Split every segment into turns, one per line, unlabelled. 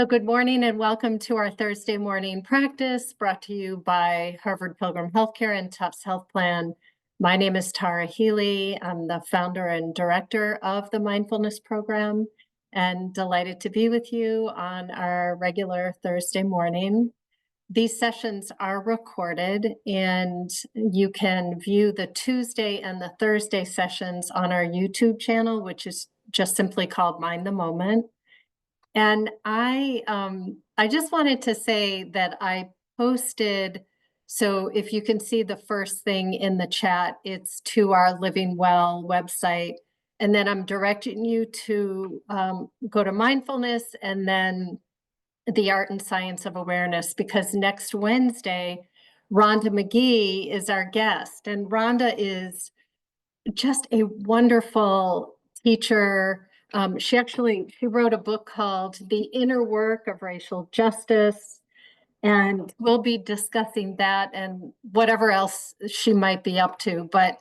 So good morning and welcome to our Thursday morning practice brought to you by Harvard Pilgrim Healthcare and Tufts Health Plan. My name is Tara Healey. I'm the founder and director of the mindfulness program and delighted to be with you on our regular Thursday morning. These sessions are recorded and you can view the Tuesday and the Thursday sessions on our YouTube channel, which is just simply called Mind the Moment. And I just wanted to say that I posted, so if you can see the first thing in the chat, it's to our Living Well website. And then I'm directing you to go to mindfulness and then the art and science of awareness, because next Wednesday, Rhonda McGee is our guest. And Rhonda is just a wonderful teacher. She wrote a book called The Inner Work of Racial Justice, and we'll be discussing that and whatever else she might be up to. But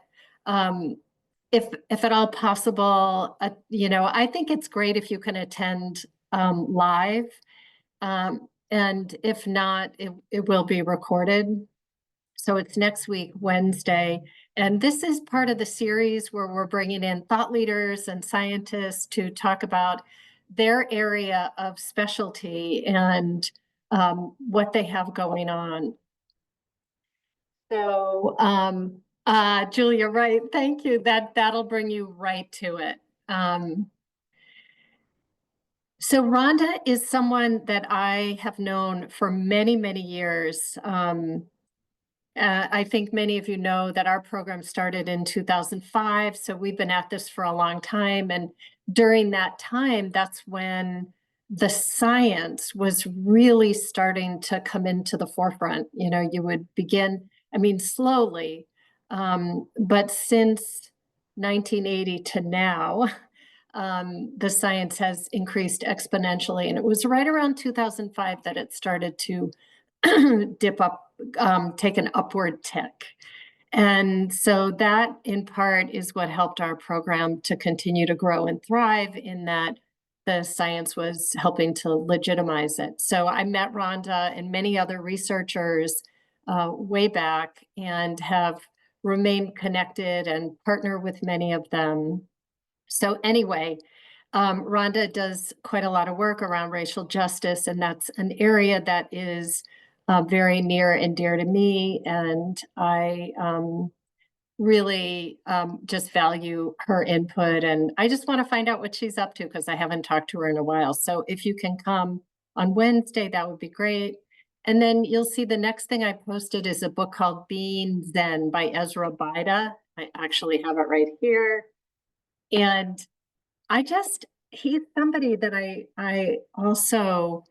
if at all possible, I think it's great if you can attend live, and if not, it will be recorded. So it's next week, Wednesday. And this is part of the series where we're bringing in thought leaders and scientists to talk about their area of specialty and what they have going on. So, Julia, right, thank you. That'll bring you right to it. So Rhonda is someone that I have known for many, many years. I think many of you know that our program started in 2005, so we've been at this for a long time. And during that time, that's when the science was really starting to come into the forefront. You would begin, slowly, but since 1980 to now, the science has increased exponentially. And it was right around 2005 that it started to dip up, take an upward tick. And so that in part is what helped our program to continue to grow and thrive, in that the science was helping to legitimize it. So I met Rhonda and many other researchers way back and have remained connected and partner with many of them. So anyway, Rhonda does quite a lot of work around racial justice, and that's an area that is very near and dear to me. And I really just value her input. And I just want to find out what she's up to, because I haven't talked to her in a while. So if you can come on Wednesday, that would be great. And then you'll see the next thing I posted is a book called Being Zen by Ezra Bida. I actually have it right here. And he's somebody that I also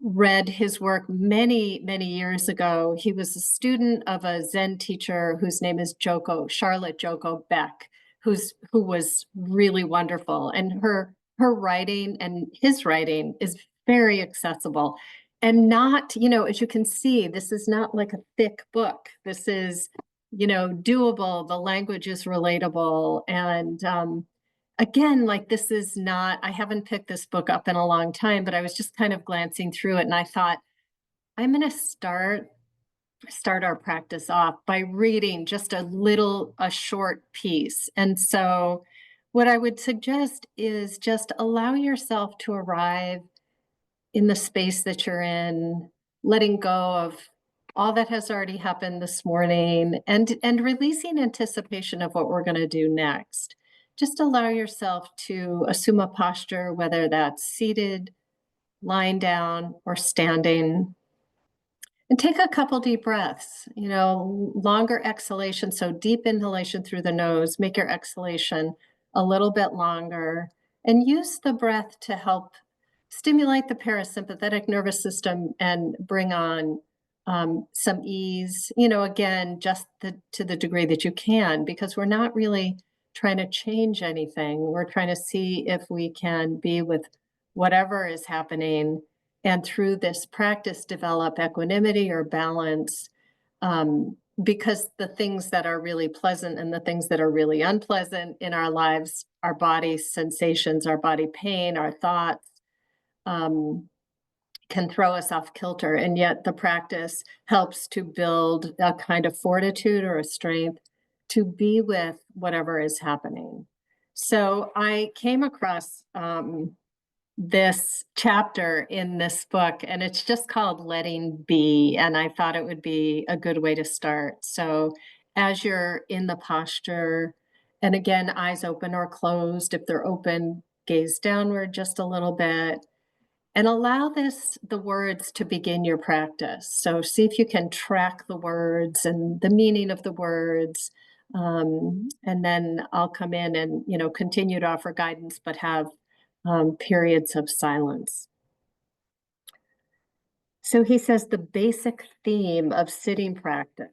read his work many, many years ago. He was a student of a Zen teacher whose name is Charlotte Joko Beck, who was really wonderful. And her writing and his writing is very accessible. And not, as you can see, this is not like a thick book. This is, doable. The language is relatable. And again, like, this is not, I haven't picked this book up in a long time, but I was just kind of glancing through it and I thought, I'm going to start our practice off by reading just a short piece. And so what I would suggest is just allow yourself to arrive in the space that you're in, letting go of all that has already happened this morning, and releasing anticipation of what we're going to do next. Just allow yourself to assume a posture, whether that's seated, lying down, or standing. And take a couple deep breaths, longer exhalation. So deep inhalation through the nose, make your exhalation a little bit longer, and use the breath to help stimulate the parasympathetic nervous system and bring on some ease, again, just to the degree that you can, because we're not really trying to change anything. We're trying to see if we can be with whatever is happening, and through this practice develop equanimity or balance, because the things that are really pleasant and the things that are really unpleasant in our lives, our body sensations, our body pain, our thoughts, can throw us off kilter, and yet the practice helps to build a kind of fortitude or a strength to be with whatever is happening. So I came across this chapter in this book, and it's just called Letting Be, and I thought it would be a good way to start. So as you're in the posture, and again, eyes open or closed, if they're open, gaze downward just a little bit, and allow the words to begin your practice. So see if you can track the words and the meaning of the words. And then I'll come in and, continue to offer guidance, but have periods of silence. So he says the basic theme of sitting practice,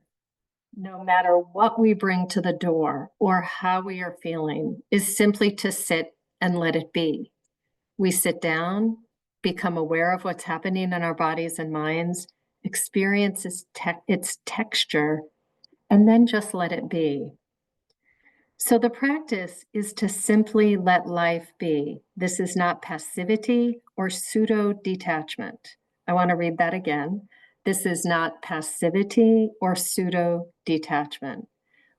no matter what we bring to the door or how we are feeling, is simply to sit and let it be. We sit down, become aware of what's happening in our bodies and minds, experience its texture, and then just let it be. So the practice is to simply let life be. This is not passivity or pseudo detachment. I want to read that again. This is not passivity or pseudo detachment.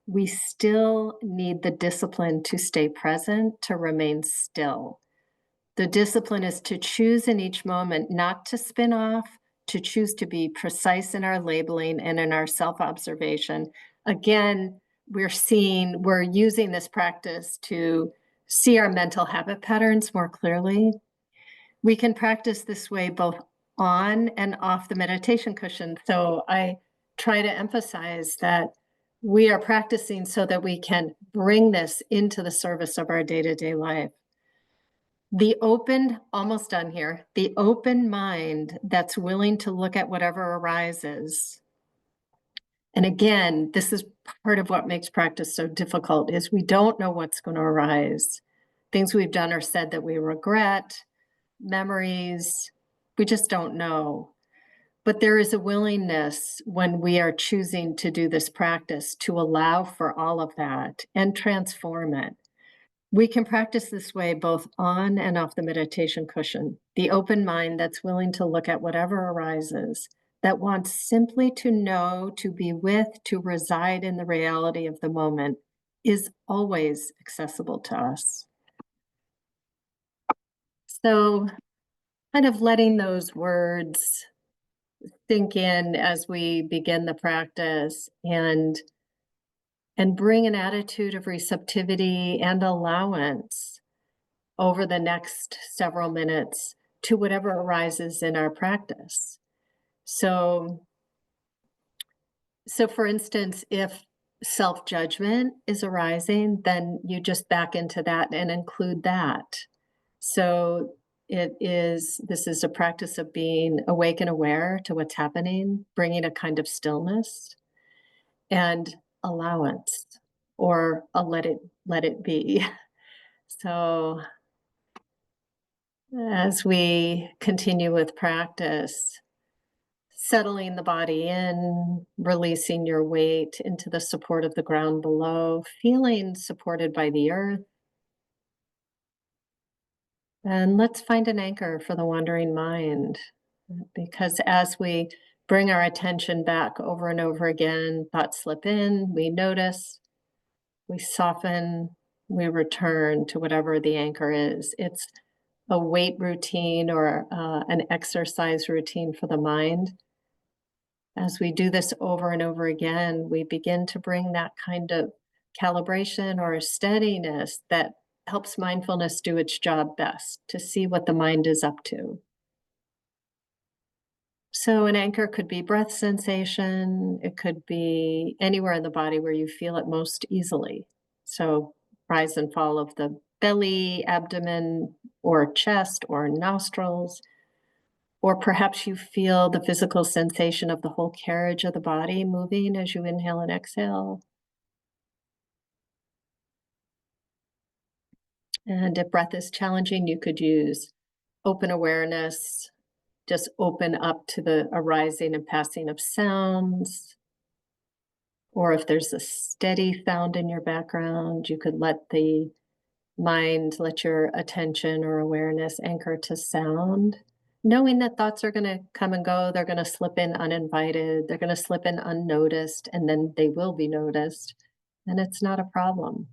We still need the discipline to stay present, to remain still. The discipline is to choose in each moment not to spin off, to choose to be precise in our labeling and in our self-observation. Again, we're using this practice to see our mental habit patterns more clearly. We can practice this way both on and off the meditation cushion. So I try to emphasize that we are practicing so that we can bring this into the service of our day-to-day life. Almost done here, the open mind that's willing to look at whatever arises. And again, this is part of what makes practice so difficult, is we don't know what's going to arise. Things we've done or said that we regret, memories, we just don't know. But there is a willingness when we are choosing to do this practice to allow for all of that and transform it. We can practice this way both on and off the meditation cushion. The open mind that's willing to look at whatever arises, that wants simply to know, to be with, to reside in the reality of the moment, is always accessible to us. So, kind of letting those words sink in as we begin the practice, and bring an attitude of receptivity and allowance over the next several minutes to whatever arises in our practice. So for instance, if self-judgment is arising, then you just back into that and include that. So this is a practice of being awake and aware to what's happening, bringing a kind of stillness and allowance, or a let it be. So as we continue with practice, settling the body in, releasing your weight into the support of the ground below, feeling supported by the earth. And let's find an anchor for the wandering mind, because as we bring our attention back over and over again, thoughts slip in, we notice, we soften, we return to whatever the anchor is. It's a weight routine or an exercise routine for the mind. As we do this over and over again, we begin to bring that kind of calibration or steadiness that helps mindfulness do its job best, to see what the mind is up to. So an anchor could be breath sensation. It could be anywhere in the body where you feel it most easily. So rise and fall of the belly, abdomen, or chest, or nostrils. Or perhaps you feel the physical sensation of the whole carriage of the body moving as you inhale and exhale. And if breath is challenging, you could use open awareness, just open up to the arising and passing of sounds. Or if there's a steady sound in your background, you could let the mind, let your attention or awareness anchor to sound. knowing that thoughts are going to come and go, they're going to slip in uninvited, they're going to slip in unnoticed, and then they will be noticed. And it's not a problem.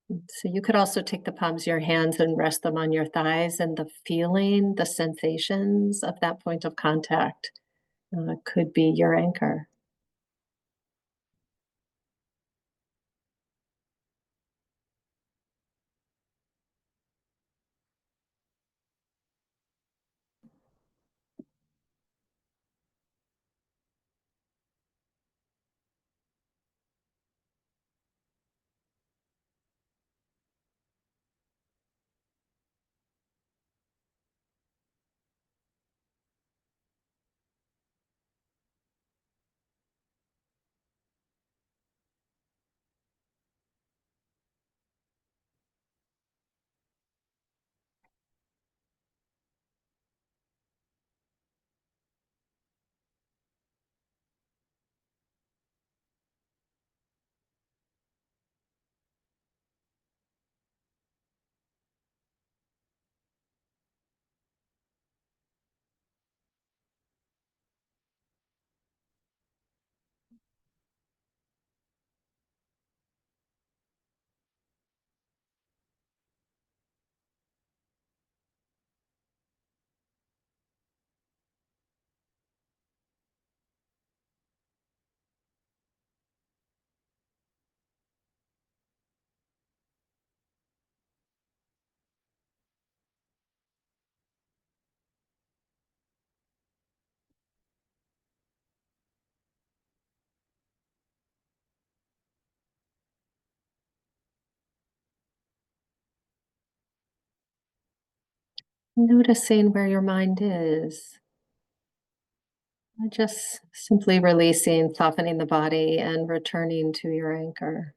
So you could also take the palms of your hands and rest them on your thighs, and the feeling, the sensations of that point of contact could be your anchor. Noticing where your mind is, just simply releasing, softening the body, and returning to your anchor.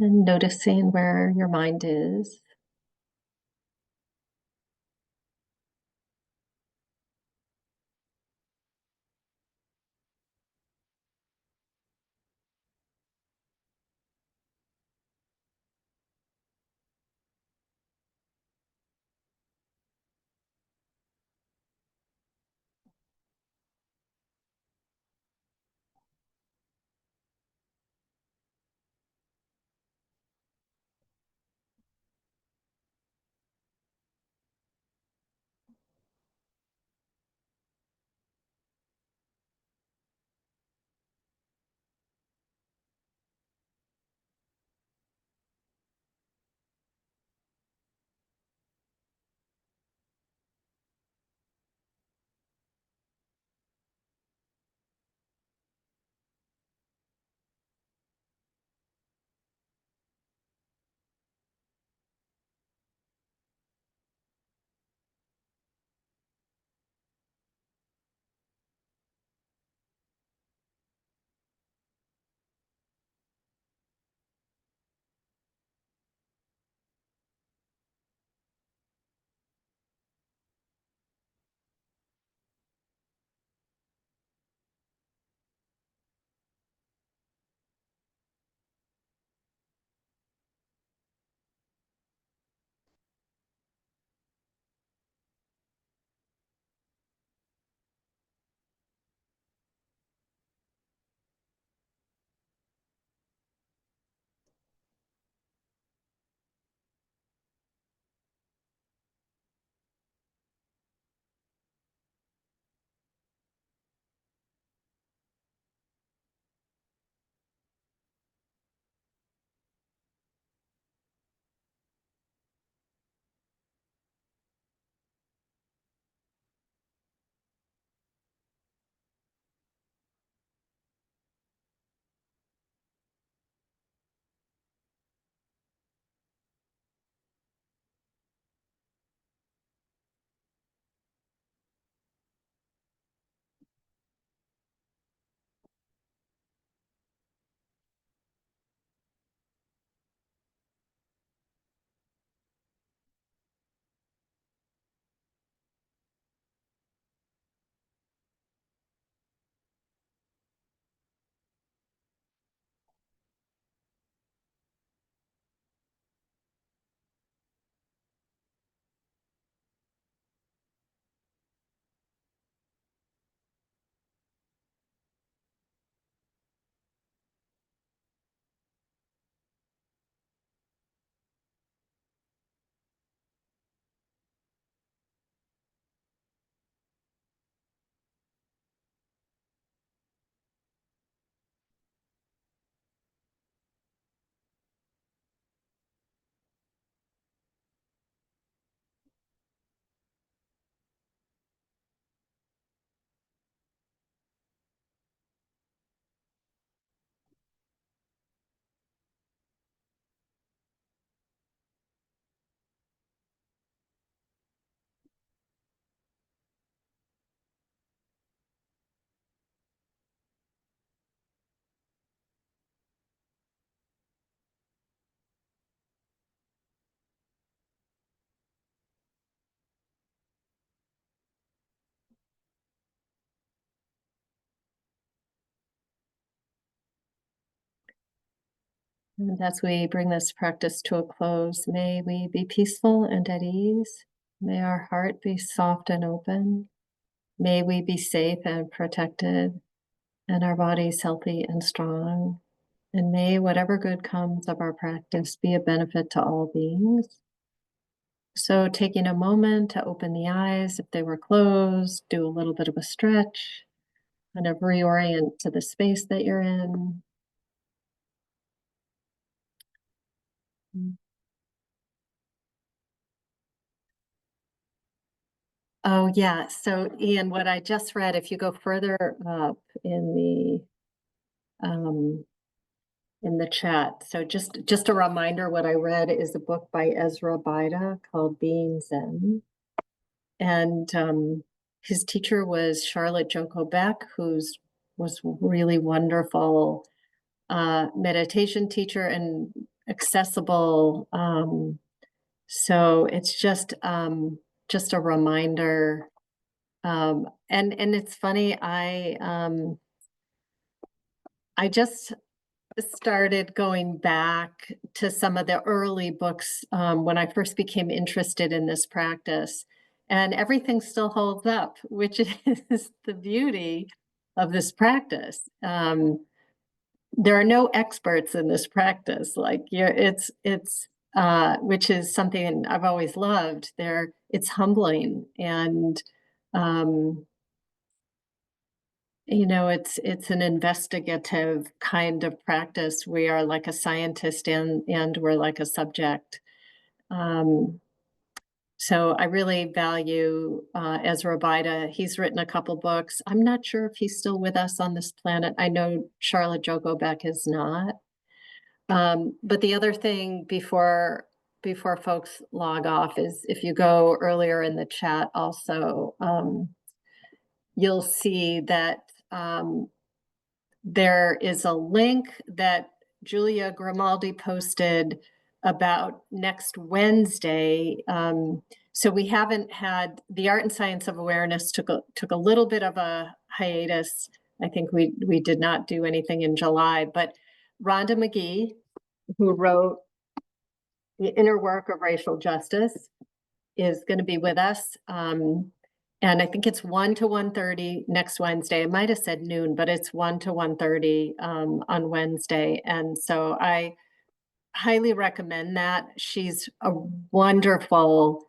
And noticing where your mind is. And as we bring this practice to a close, may we be peaceful and at ease. May our heart be soft and open. May we be safe and protected, and our bodies healthy and strong. And may whatever good comes of our practice be a benefit to all beings. So, taking a moment to open the eyes if they were closed, do a little bit of a stretch, kind of reorient to the space that you're in. Oh, yeah. So, Ian, what I just read, if you go further up um, in the chat, so just a reminder, what I read is a book by Ezra Bida called Being Zen, and his teacher was Charlotte Joko Beck, who's was really wonderful meditation teacher, and accessible. So it's just a reminder. And it's funny, I just started going back to some of the early books when I first became interested in this practice, and everything still holds up, which is the beauty of this practice. There are no experts in this practice. Like it's which is something I've always loved. It's humbling and um, it's an investigative kind of practice. We are like a scientist and we're like a subject. Um, so I really value Ezra Bida. He's written a couple books. I'm not sure if he's still with us on this planet. I know Charlotte Jogobeck is not. But the other thing before folks log off is if you go earlier in the chat also, you'll see that um, there is a link that Julia Grimaldi posted about next Wednesday. So we haven't had the Art and Science of Awareness took a little bit of a hiatus. I think we did not do anything in July, but Rhonda McGee, who wrote The Inner Work of Racial Justice, is going to be with us. And I think it's 1 to 1:30 next Wednesday. I might have said noon, but it's 1 to 1:30 on Wednesday. And so I highly recommend that. She's a wonderful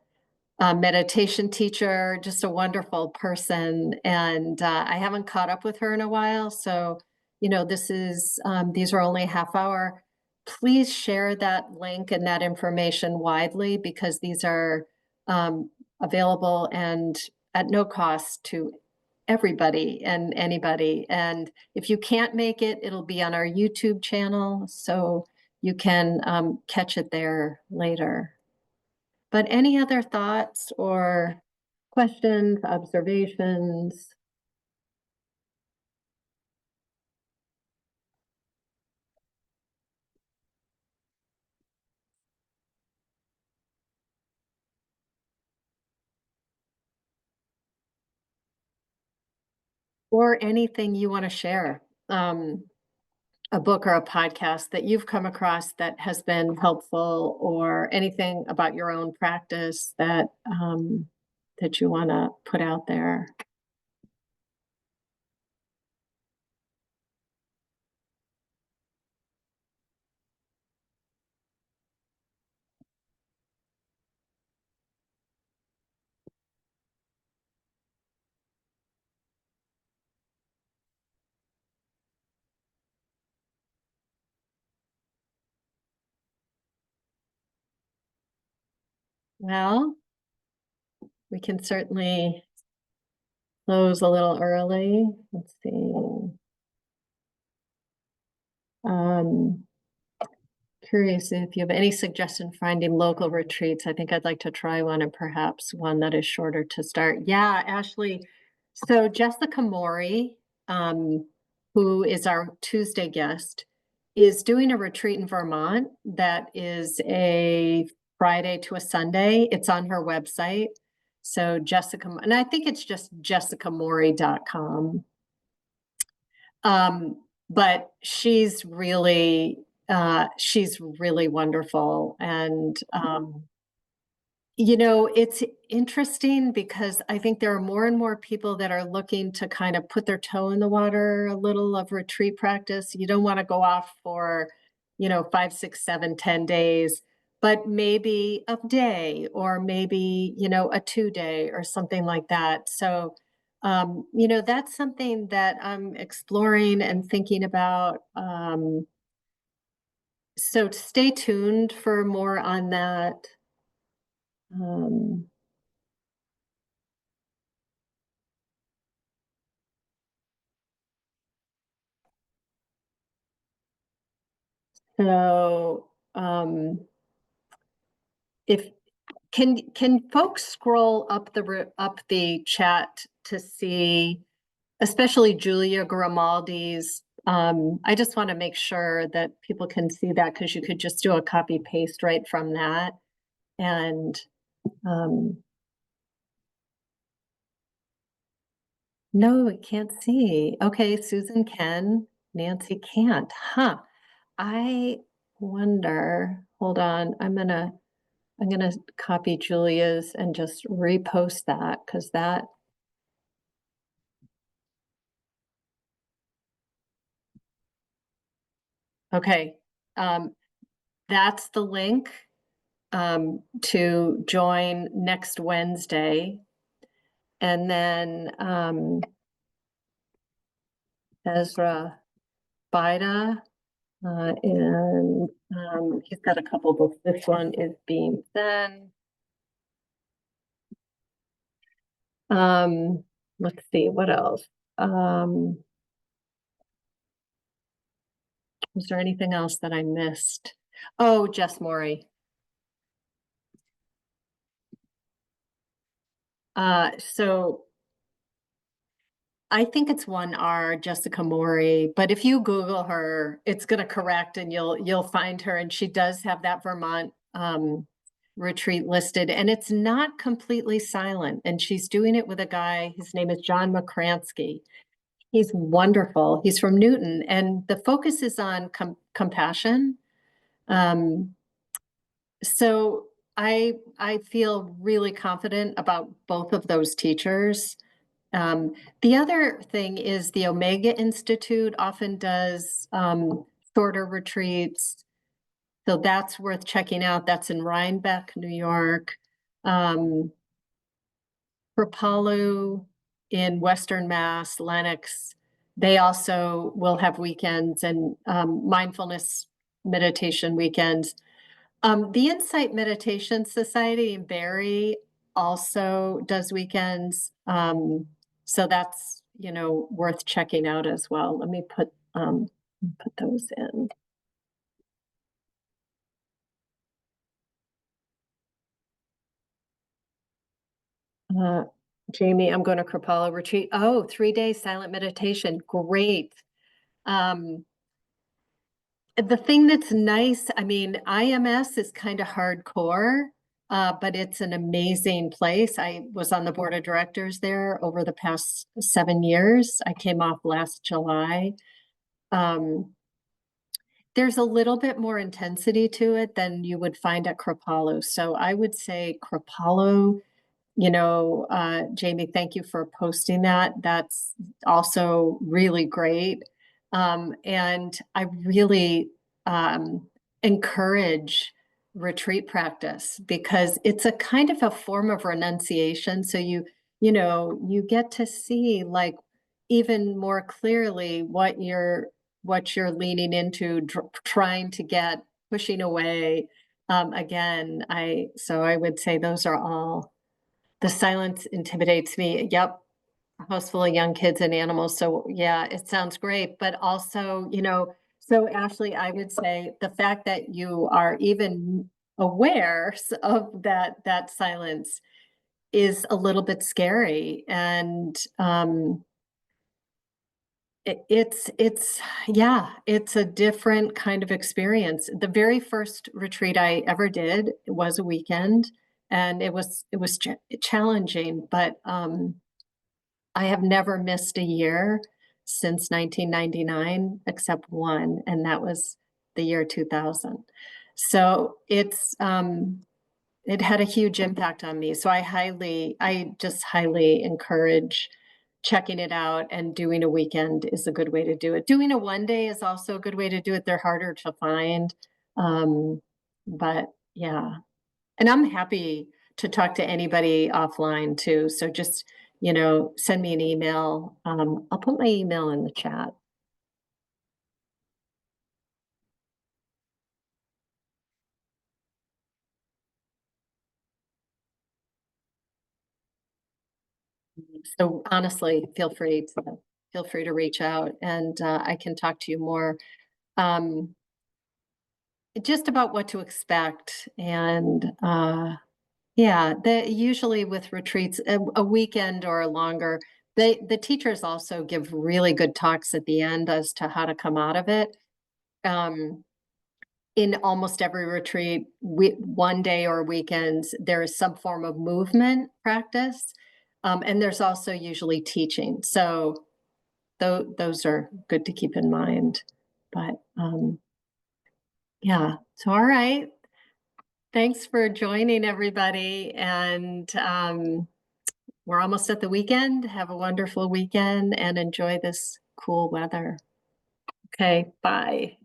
meditation teacher, just a wonderful person. And I haven't caught up with her in a while. So, these are only half hour. Please share that link and that information widely because these are um, available and at no cost to everybody and anybody. And if you can't make it, it'll be on our YouTube channel. So you can catch it there later. But any other thoughts or questions, observations? Or anything you want to share? A book or a podcast that you've come across that has been helpful, or anything about your own practice that you want to put out there? Well, we can certainly close a little early. Let's see. Um, Curious if you have any suggestion finding local retreats. I think I'd like to try one and perhaps one that is shorter to start. Yeah, Ashley. So Jessica Mori, um, who is our Tuesday guest, is doing a retreat in Vermont that is a Friday to a Sunday. It's on her website. So Jessica, and I think it's just jessicamori.com. But she's really wonderful. And it's interesting because I think there are more and more people that are looking to kind of put their toe in the water a little of retreat practice. You don't want to go off for 5, 6, 7, 10 days, but maybe a day or maybe a 2-day or something like that. So that's something that I'm exploring and thinking about. So stay tuned for more on that. Um, so if can folks scroll up the chat to see, especially Julia Grimaldi's I just want to make sure that people can see that because you could just do a copy paste right from that. And um, no, it can't see. Okay, Susan can, Nancy can't. Huh. I wonder, hold on, I'm gonna copy Julia's and just repost that because that, okay. Um, that's the link to join next Wednesday. And then Ezra Bida, and he's got a couple books. This one is being sent. Um, let's see, what else? Was there anything else that I missed? Oh, Jess Morey. So I think it's 1R, Jessica Morey, but if you Google her, it's gonna correct and you'll find her, and she does have that Vermont retreat listed, and it's not completely silent, and she's doing it with a guy, his name is John McCransky. He's wonderful. He's from Newton, and the focus is on compassion. Um, so I feel really confident about both of those teachers. The other thing is the Omega Institute often does shorter retreats. So that's worth checking out. That's in Rhinebeck, New York. Kripalu in Western Mass, Lenox, they also will have weekends and mindfulness meditation weekends. The Insight Meditation Society in Barrie also does weekends. So that's, worth checking out as well. Let me put those in. Uh, Jamie, I'm going to Kripalu retreat. Oh, 3 days silent meditation. Great. Um, the thing that's nice, I mean, IMS is kind of hardcore, but it's an amazing place. I was on the board of directors there over the past 7 years. I came off last July. Um, there's a little bit more intensity to it than you would find at Kripalu. So I would say Kripalu, Jamie, thank you for posting that. That's also really great. And I really encourage retreat practice because it's a kind of a form of renunciation. So you get to see like even more clearly what you're leaning into, trying to get, pushing away. Again, I would say those are all. The silence intimidates me. Yep. A house full of young kids and animals. So yeah, it sounds great. But also, so Ashley, I would say the fact that you are even aware of that silence is a little bit scary. And it's yeah, it's a different kind of experience. The very first retreat I ever did was a weekend, and it was challenging, but I have never missed a year since 1999 except one, and that was the year 2000. So it had a huge impact on me. So I just highly encourage checking it out, and doing a weekend is a good way to do it. Doing a 1 day is also a good way to do it. They're harder to find. Um, but yeah, and I'm happy to talk to anybody offline too. So just, send me an email. I'll put my email in the chat. So honestly, feel free to reach out, and I can talk to you more. Um, just about what to expect. And yeah, usually with retreats, a weekend or longer, The teachers also give really good talks at the end as to how to come out of it. Um, in almost every retreat, one day or weekends, there is some form of movement practice, and there's also usually teaching. So those are good to keep in mind. But yeah, so all right. Thanks for joining, everybody. And we're almost at the weekend. Have a wonderful weekend and enjoy this cool weather. Okay, bye.